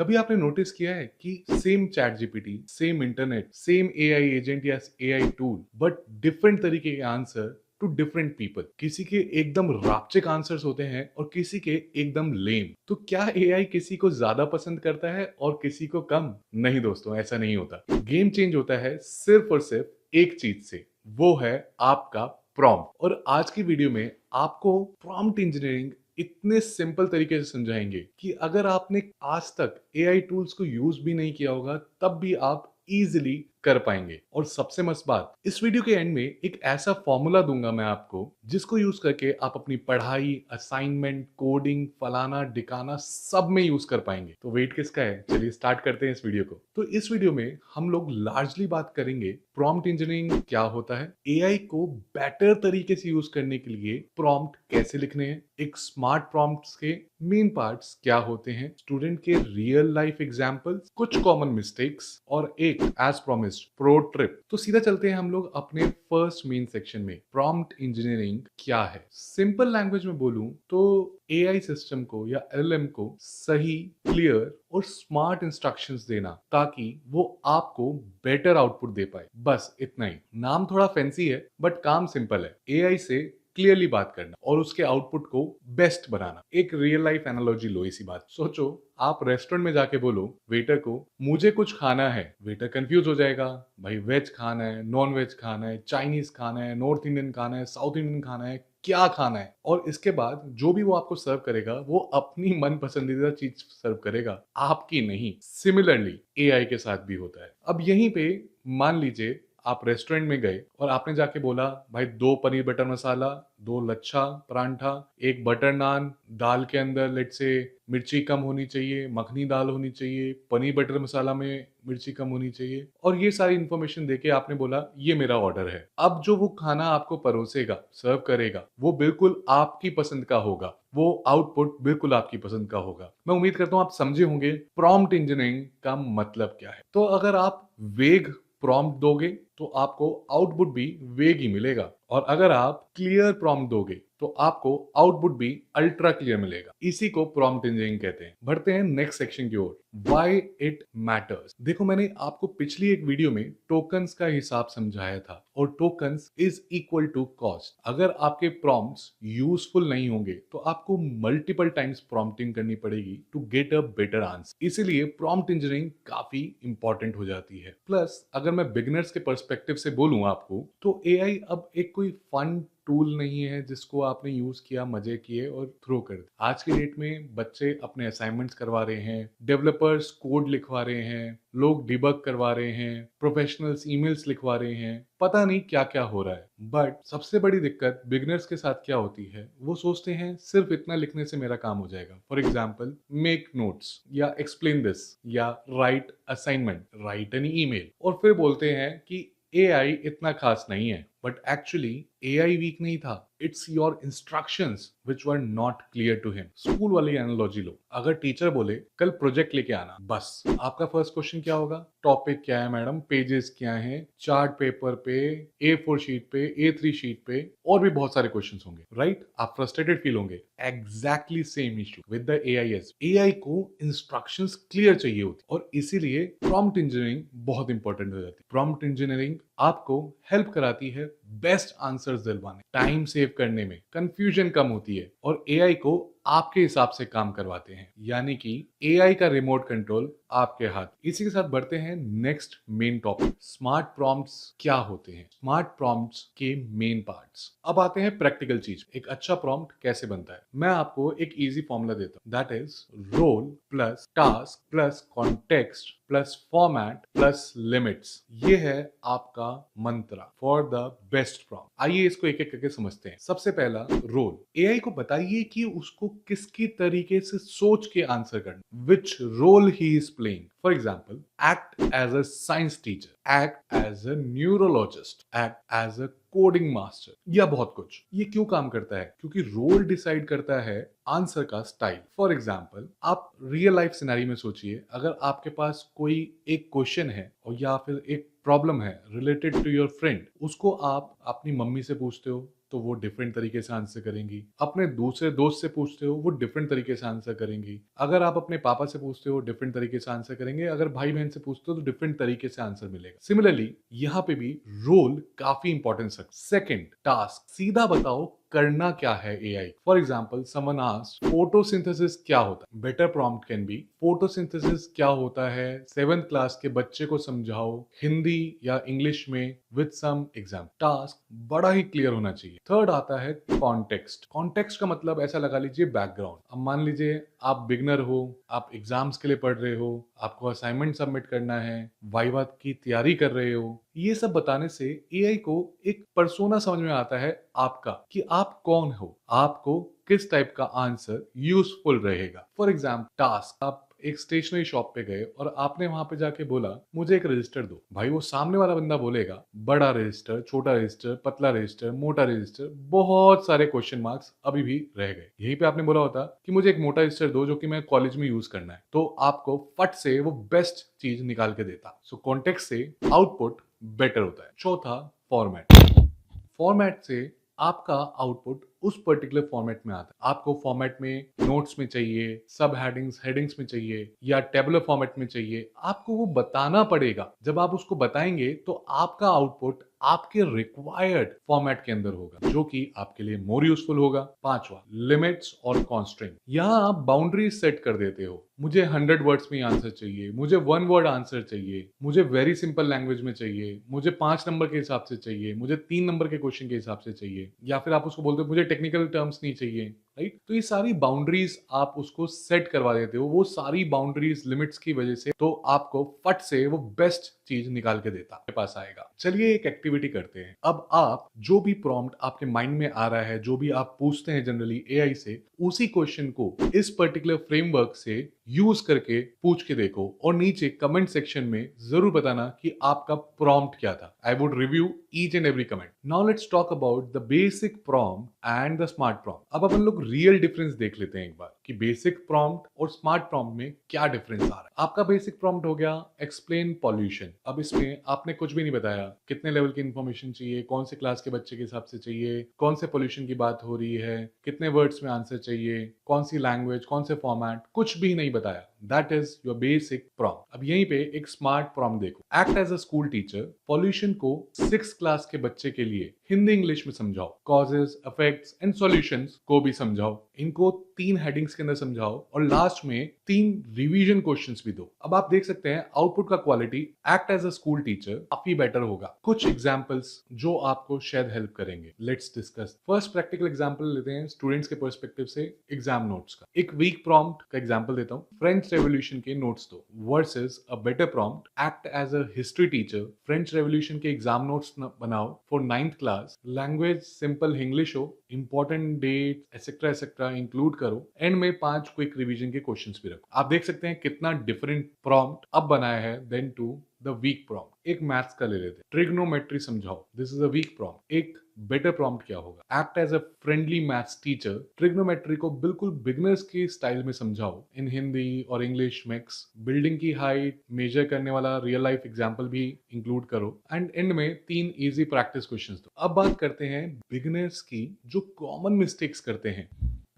कभी आपने नोटिस किया है कि same chat GPT, same internet, same AI agent या एआई टूल, बट डिफरेंट तरीके के आंसर टू डिफरेंट पीपल। किसी के एकदम रापचिक आंसर्स होते हैं और किसी के एकदम लेम। तो क्या एआई किसी को ज्यादा पसंद करता है और किसी को कम? नहीं दोस्तों, ऐसा नहीं होता। गेम चेंज होता है सिर्फ और सिर्फ एक चीज से, वो है आपका प्रॉम्प्ट। और आज की वीडियो में आपको प्रॉम्प्ट इंजीनियरिंग इतने सिंपल तरीके से समझाएंगे कि अगर आपने आज तक एआई टूल्स को यूज भी नहीं किया होगा तब भी आप इजीली कर पाएंगे। और सबसे मस्त बात, इस वीडियो के एंड में एक ऐसा फॉर्मूला दूंगा मैं आपको जिसको यूज करके आप अपनी पढ़ाई, असाइनमेंट, कोडिंग, फलाना डिकाना सब में यूज कर पाएंगे। तो वेट किसका है, चलिए स्टार्ट करते हैं इस वीडियो को। तो इस वीडियो में हम लोग लार्जली बात करेंगे प्रॉम्प्ट इंजीनियरिंग क्या होता है, एआई को बेटर तरीके से यूज करने के लिए प्रॉम्प्ट कैसे लिखने हैं, एक स्मार्ट प्रॉम्प्ट्स के मेन पार्ट्स क्या होते हैं, स्टूडेंट के रियल लाइफ एग्जांपल्स, कुछ कॉमन मिस्टेक्स और एक एज प्रॉमिस्ड प्रो ट्रिप। तो सीधा चलते हैं हम लोग अपने फर्स्ट मेन सेक्शन में, प्रॉम्प्ट इंजीनियरिंग क्या है। सिंपल लैंग्वेज में बोलूं तो एआई सिस्टम को या एलएम को सही, क्लियर और स्मार्ट इंस्ट्रक्शंस देना ताकि वो आपको बेटर आउटपुट दे पाए। बस इतना ही। नाम थोड़ा फैंसी है बट काम सिंपल है। एआई से क्लियरली बात करना और उसके आउटपुट को बेस्ट बनाना। एक रियल लाइफ एनालॉजी लो इसी बात। सोचो आप रेस्टोरेंट में जाके बोलो वेटर को मुझे कुछ खाना है, वेटर कंफ्यूज हो जाएगा, भाई वेज खाना है, नॉन वेज खाना है, चाइनीज खाना है, नॉर्थ इंडियन खाना है, साउथ इंडियन खाना है, क्या खाना है। और इसके बाद जो भी वो आपको सर्व करेगा वो अपनी मन पसंदीदा चीज सर्व करेगा, आपकी नहीं। सिमिलरली एआई के साथ भी होता है। अब यहीं पे मान लीजिए आप रेस्टोरेंट में गए और आपने जाके बोला भाई 2 पनीर बटर मसाला, 2 लच्छा परांठा, एक बटर नान, दाल के अंदर लेट से मिर्ची कम होनी चाहिए, मखनी दाल होनी चाहिए, पनीर बटर मसाला में मिर्ची कम होनी चाहिए, और ये सारी इंफॉर्मेशन देके आपने बोला ये मेरा ऑर्डर है। अब जो वो खाना आपको परोसेगा, सर्व करेगा, वो बिल्कुल आपकी पसंद का होगा, वो आउटपुट बिल्कुल आपकी पसंद का होगा। मैं उम्मीद करता हूं आप समझे होंगे प्रॉम्प्ट इंजीनियरिंग का मतलब क्या है। तो अगर आप वेग प्रॉम्प्ट दोगे तो आपको आउटपुट भी वेग ही मिलेगा, और अगर आप क्लियर प्रॉम्प्ट दोगे तो आपको आउटपुट भी अल्ट्रा क्लियर मिलेगा। इसी को प्रॉम्प्ट इंजीनियरिंग कहते हैं। बढ़ते हैं नेक्स्ट सेक्शन की ओर, व्हाई इट मैटर्स। देखो मैंने आपको पिछली एक वीडियो में टोकन्स का हिसाब समझाया था, और tokens is equal to cost. अगर आपके प्रॉम्प्ट्स यूजफुल नहीं होंगे तो आपको मल्टीपल टाइम्स प्रॉम्प्टिंग करनी पड़ेगी to get a better answer. इसीलिए प्रॉम्प्ट इंजीनियरिंग काफी इंपॉर्टेंट हो जाती है। प्लस अगर मैं बिगिनर्स के पर्सपेक्टिव से बोलूं आपको, तो एआई अब एक कोई फन टूल नहीं है जिसको आपने यूज किया, मजे किए और थ्रो कर दिया। आज की डेट में बच्चे अपने असाइनमेंट्स करवा रहे हैं, डेवलपर्स कोड लिखवा रहे हैं, लोग डिबग करवा रहे हैं, प्रोफेशनल्स ईमेल्स लिखवा रहे हैं, पता नहीं क्या क्या हो रहा है। बट सबसे बड़ी दिक्कत बिगिनर्स के साथ क्या होती है, वो सोचते हैं सिर्फ इतना लिखने से मेरा काम हो जाएगा। फॉर एग्जाम्पल, मेक नोट्स या एक्सप्लेन दिस या write assignment, write an email, और फिर बोलते हैं कि एआई इतना खास नहीं है। बट एक्चुअली एआई वीक नहीं था, it's your instructions which were not clear to him. School वाली एनालॉजी लो, अगर टीचर बोले कल प्रोजेक्ट लेके आना, बस आपका फर्स्ट क्वेश्चन क्या होगा, टॉपिक क्या है मैडम, पेजेस क्या हैं, चार्ट पेपर पे, A4 शीट पे, A3 शीट पे, और भी बहुत सारे क्वेश्चंस होंगे, राइट? आप फ्रस्ट्रेटेड फील होंगे। Exactly same issue with the AIS. AI को इंस्ट्रक्शंस क्लियर चाहिए होती, और इसीलिए प्रॉम्प्ट इंजीनियरिंग बहुत इंपॉर्टेंट हो जाती है। प्रॉम्प्ट इंजीनियरिंग आपको हेल्प कराती है बेस्ट आंसर्स दिलवाने, टाइम सेव करने में, कंफ्यूजन कम होती है, और एआई को आपके हिसाब से काम करवाते हैं। यानी कि एआई का रिमोट कंट्रोल आपके हाथ। इसी के साथ बढ़ते हैं next main topic, smart prompts क्या होते हैं, स्मार्ट प्रॉम्प्ट्स के मेन पार्ट्स। अब आते हैं प्रैक्टिकल चीज, एक अच्छा प्रॉम्प्ट कैसे बनता है। मैं आपको एक इजी फॉर्मूला देता हूं, that is role plus task plus context plus format plus limits. ये है आपका mantra for the best prompt. आइए इसको एक एक करके समझते हैं। सबसे पहला, रोल। एआई को बताइए कि उसको किसकी तरीके से सोच के आंसर करना, विच रोल ही is playing. For example, act as a science teacher, act as a neurologist, act as a coding master, या बहुत कुछ। ये क्यों काम करता है? क्योंकि रोल डिसाइड करता है आंसर का स्टाइल। फॉर एग्जाम्पल, आप रियल लाइफ सिनेरियो में सोचिए, अगर आपके पास कोई एक क्वेश्चन है और या फिर एक प्रॉब्लम है रिलेटेड टू योर फ्रेंड, उसको आप अपनी मम्मी से पूछते हो, तो वो डिफरेंट तरीके से आंसर करेंगी। अपने दूसरे दोस्त से पूछते हो, वो डिफरेंट तरीके से आंसर करेंगी। अगर आप अपने पापा से पूछते हो, डिफरेंट तरीके से आंसर करेंगे। अगर भाई बहन से पूछते हो तो डिफरेंट तरीके से आंसर मिलेगा। सिमिलरली यहाँ पे भी रोल काफी इंपॉर्टेंस रखता है। Second, task. सीधा बताओ करना क्या है AI. For example, someone asked photosynthesis क्या होता है। Better prompt can be photosynthesis क्या होता है, 7th क्लास के बच्चे को समझाओ हिंदी या इंग्लिश में विद सम एग्जाम। टास्क बड़ा ही क्लियर होना चाहिए। थर्ड आता है कॉन्टेक्स्ट। कॉन्टेक्स्ट का मतलब ऐसा लगा लीजिए बैकग्राउंड। अब मान लीजिए आप बिगनर हो, आप एग्जाम्स के लिए पढ़ रहे हो, आपको असाइनमेंट सबमिट करना है, वाइवा की तैयारी कर रहे हो। ये सब बताने से एआई को एक पर्सोना समझ में आता है आपका, कि आप कौन हो, आपको किस टाइप का आंसर यूजफुल रहेगा। For example, task. आप एक स्टेशनरी शॉप पे गए और आपने वहां पे जाके बोला मुझे एक रजिस्टर दो। भाई वो सामने वाला बंदा बोलेगा बड़ा रजिस्टर, छोटा रजिस्टर, पतला रजिस्टर, मोटा रजिस्टर, बहुत सारे क्वेश्चन मार्क्स अभी भी रह गए। यहीं पे आपने बोला होता कि मुझे एक मोटा रजिस्टर दो जो कि मैं कॉलेज में यूज करना है, तो आपको फट से वो बेस्ट चीज निकाल के देता। सो कॉन्टेक्स्ट से आउटपुट बेटर होता है। चौथा, फॉर्मेट। फॉर्मेट से आपका आउटपुट उस पर्टिकुलर फॉर्मेट में आता है। आपको फॉर्मेट में नोट्स में चाहिए, सब हेडिंग्स में चाहिए, या टेबुलर फॉर्मेट में चाहिए, आपको वो बताना पड़ेगा। जब आप उसको बताएंगे तो आपका आउटपुट आपके रिक्वायर्ड फॉर्मेट के अंदर होगा, जो कि आपके लिए मोर यूजफुल होगा। पांचवा, लिमिट्स और कॉन्स्ट्रेंट। यहां आप बाउंड्रीज सेट कर देते हो। मुझे 100 वर्ड्स में आंसर चाहिए, मुझे 1 वर्ड आंसर चाहिए, मुझे वेरी सिंपल लैंग्वेज में चाहिए, मुझे 5 नंबर के हिसाब से चाहिए, मुझे 3 नंबर के क्वेश्चन के हिसाब से चाहिए, या फिर आप उसको बोलते हो मुझे टेक्निकल टर्म्स नहीं चाहिए, राइट। तो ये सारी बाउंड्रीज आप उसको सेट करवा देते हो। वो सारी बाउंड्रीज लिमिट्स की वजह से तो आपको फट से वो बेस्ट चीज निकाल के देता आपके पास आएगा। चलिए एक एक्टिविटी करते हैं। अब आप जो भी प्रॉम्प्ट आपके माइंड में आ रहा है, जो भी आप पूछते हैं जनरली एआई से, उसी क्वेश्चन को इस पर्टिकुलर फ्रेमवर्क से यूज करके पूछ के देखो, और नीचे कमेंट सेक्शन में जरूर बताना कि आपका प्रॉम्प्ट क्या था। I would review each and every comment. Now let's talk about the basic prompt and the smart prompt. अब अपन लोग रियल डिफरेंस देख लेते हैं एक बार, कि बेसिक प्रॉम्प्ट और स्मार्ट प्रॉम्प्ट में क्या डिफरेंस आ रहा है। आपका बेसिक प्रॉम्प्ट हो गया एक्सप्लेन पॉल्यूशन। अब इसमें आपने कुछ भी नहीं बताया, कितने लेवल की इंफॉर्मेशन चाहिए, कौन से क्लास के बच्चे के हिसाब से चाहिए, कौन से पॉल्यूशन की बात हो रही है, कितने वर्ड्स में आंसर चाहिए, कौन सी लैंग्वेज, कौन से फॉर्मेट, कुछ भी नहीं बताया। That is your basic prompt. अब यहीं पे एक स्मार्ट प्रॉम्प्ट देखो। Act as a school teacher, pollution को 6th क्लास के बच्चे के लिए हिंदी इंग्लिश में समझाओ। कॉजेज, इफेक्ट्स एंड सॉल्यूशंस को भी समझाओ। इनको 3 हेडिंग्स के अंदर समझाओ, और लास्ट में 3 रिवीजन क्वेश्चंस भी दो। अब आप देख सकते हैं आउटपुट का quality act as a school teacher काफी बेटर होगा। कुछ एग्जांपल्स जो आपको शायद हेल्प करेंगे, let's discuss. First practical example लेते हैं स्टूडेंट्स के पर्सपेक्टिव से एग्जाम नोट्स का। एक वीक प्रॉम्प्ट का एग्जांपल देता हूं, फ्रेंच रेवोल्यूशन के नोट्स दो, versus a better prompt act as a history teacher, French revolution के एग्जाम नोट्स बनाओ for 9th class, language simple English हो, important date etcetera etcetera include करो, एंड में 5 क्विक रिवीजन के क्वेश्चंस भी रखो। आप देख सकते हैं कितना डिफरेंट प्रॉम्प्ट अब बनाया है then to the weak prompt. एक मैथ्स का ले लेते हैं, ट्रिग्नोमेट्री समझाओ, this is a weak prompt. एक बेटर प्रॉम्प्ट क्या होगा, act as a friendly maths teacher, trigonometry को बिल्कुल बिगनर्स के स्टाइल में समझाओ इन हिंदी और इंग्लिश मिक्स, बिल्डिंग की हाइट मेजर करने वाला रियल लाइफ एग्जांपल भी इंक्लूड करो, एंड एंड में 3 इजी प्रैक्टिस क्वेश्चंस दो। अब बात करते हैं बिगनर्स की जो कॉमन मिस्टेक्स करते हैं।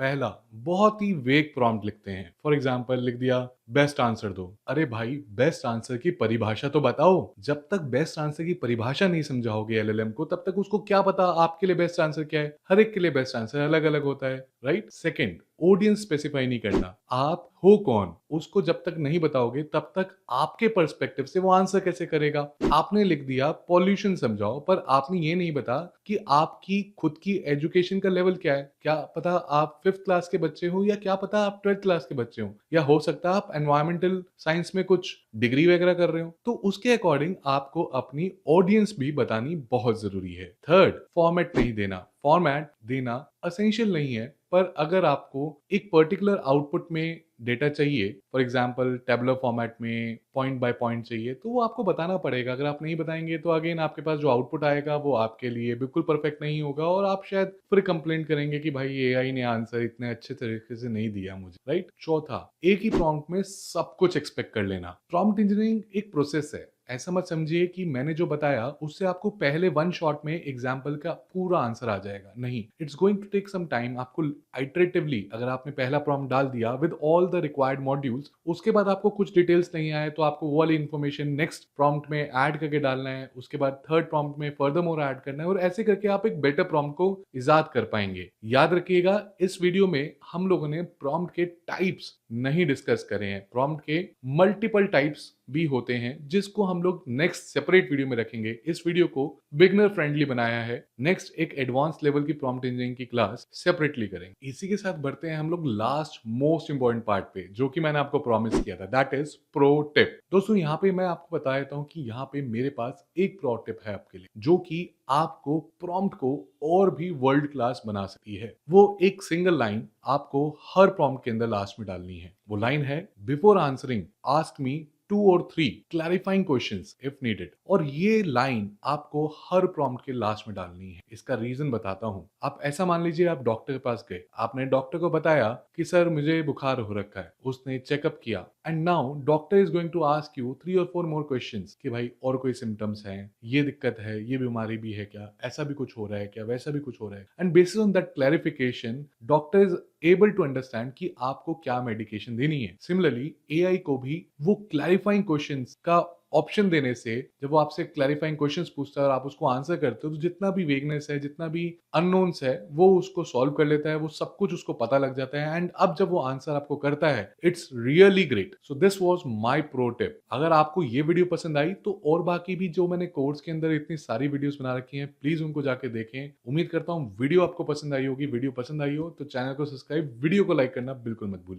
पहला, बहुत ही वेग प्रॉम्प्ट लिखते हैं। फॉर एग्जाम्पल लिख दिया बेस्ट आंसर दो। अरे भाई, बेस्ट आंसर की परिभाषा तो बताओ। जब तक बेस्ट आंसर की परिभाषा नहीं समझाओगे एलएलएम को, तब तक उसको क्या पता आपके लिए बेस्ट आंसर क्या है। हर एक के लिए बेस्ट आंसर अलग अलग होता है, राइट। सेकंड, ऑडियंस स्पेसिफाई नहीं करना। आप हो कौन, उसको जब तक नहीं बताओगे तब तक आपके पर्सपेक्टिव से वो आंसर कैसे करेगा। आपने लिख दिया पॉल्यूशन समझाओ, पर आपने ये नहीं बता कि आपकी खुद की एजुकेशन का लेवल क्या है। क्या पता आप 5th क्लास के बच्चे हो, या क्या पता आप 12th क्लास के बच्चे हो, या हो सकता है आप एनवायरमेंटल साइंस में कुछ डिग्री वगैरह कर रहे हो। तो उसके अकॉर्डिंग आपको अपनी ऑडियंस भी बतानी बहुत जरूरी है। थर्ड, फॉर्मेट नहीं देना। फॉर्मेट देना असेंशियल नहीं है, पर अगर आपको एक पर्टिकुलर आउटपुट में डेटा चाहिए, फॉर एग्जांपल टैबुलर फॉर्मेट में पॉइंट बाय पॉइंट चाहिए, तो वो आपको बताना पड़ेगा। अगर आप नहीं बताएँगे तो अगेन आपके पास जो आउटपुट आएगा वो आपके लिए बिल्कुल परफेक्ट नहीं होगा और आप शायद फिर कंप्लेंट करेंगे कि भाई एआई ने आंसर इतने अच्छे तरीके से नहीं दिया मुझे, राइट? चौथा, एक ही प्रॉम्प्ट में सब कुछ एक्सपेक्ट कर लेना। प्रॉम्प्ट इंजीनियरिंग एक प्रोसेस है। ऐसा मत समझिए कि मैंने जो बताया उससे आपको पहले वन शॉट में एग्जाम्पल का पूरा आंसर आ जाएगा। नहीं, it's going to take some time. आपको आइटरेटिवली, अगर आपने पहला प्रॉम्प्ट डाल दिया with all the required modules, उसके बाद आपको कुछ डिटेल्स नहीं आए तो आपको वो वाली इन्फॉर्मेशन नेक्स्ट प्रॉम्प्ट में ऐड करके डालना है, उसके बाद थर्ड प्रॉम्प्ट में फर्दर मोर ऐड करना है, और ऐसे करके आप एक बेटर प्रॉम्प्ट को इजाद कर पाएंगे। याद रखिएगा, इस वीडियो में हम लोगों ने प्रॉम्प्ट के टाइप्स नहीं डिस्कस करे हैं। प्रॉम्प्ट के मल्टीपल टाइप्स भी होते हैं जिसको हम लोग नेक्स्ट सेपरेट वीडियो में रखेंगे। इस वीडियो को बिगनर फ्रेंडली बनाया है। नेक्स्ट एक एडवांस लेवल की प्रॉम्प्ट इंजीनियरिंग की क्लास सेपरेटली करेंगे। इसी के साथ बढ़ते हैं हम लोग लास्ट मोस्ट इंपॉर्टेंट पार्ट पे, जो कि मैंने आपको प्रॉमिस किया था, दैट इज प्रो टिप। दोस्तों, यहाँ पे मैं आपको बता देता हूँ कि यहाँ पे मेरे पास एक प्रो टिप है आपके लिए, जो कि आपको प्रॉम्प्ट को और भी वर्ल्ड क्लास बना सकती है। वो एक सिंगल लाइन आपको हर प्रॉम्प्ट के अंदर लास्ट में डालनी है। वो लाइन है, before answering ask me 2 or 3 clarifying questions if needed. और ये लाइन आपको हर प्रॉम्प्ट के लास्ट में डालनी है। इसका रीजन बताता हूं। आप ऐसा मान लीजिए, आप डॉक्टर के पास गए, आपने डॉक्टर को बताया कि सर मुझे बुखार हो रखा है। उसने चेकअप किया and now doctor is going to ask you 3 or 4 more questions कि भाई और कोई सिम्टम्स हैं, ये दिक्कत है, ये बीमारी भी है क्या, ऐसा भी कुछ हो रहा है क्या, वैसा भी कुछ हो रहा है। And based on that clarification doctor is able to understand कि आपको क्या मेडिकेशन देनी है। सिमिलरली एआई को भी वो क्लैरिफाइंग क्वेश्चंस का ऑप्शन देने से, जब वो आपसे क्लैरिफाइंग क्वेश्चंस पूछता है और आप उसको आंसर करते हो, तो जितना भी वेगनेस है, जितना भी अननोन्स है, वो उसको सॉल्व कर लेता है। वो सब कुछ उसको पता लग जाता है एंड अब जब वो आंसर आपको करता है, it's really great. So this was my pro tip. अगर आपको ये वीडियो पसंद आई तो और बाकी भी जो मैंने कोर्स के अंदर इतनी सारी वीडियोस बना रखी हैं, प्लीज उनको जाके देखें। उम्मीद करता हूँ वीडियो आपको पसंद आई होगी। वीडियो पसंद आई हो तो चैनल को सब्सक्राइब, वीडियो को लाइक करना बिल्कुल मत भूलिए।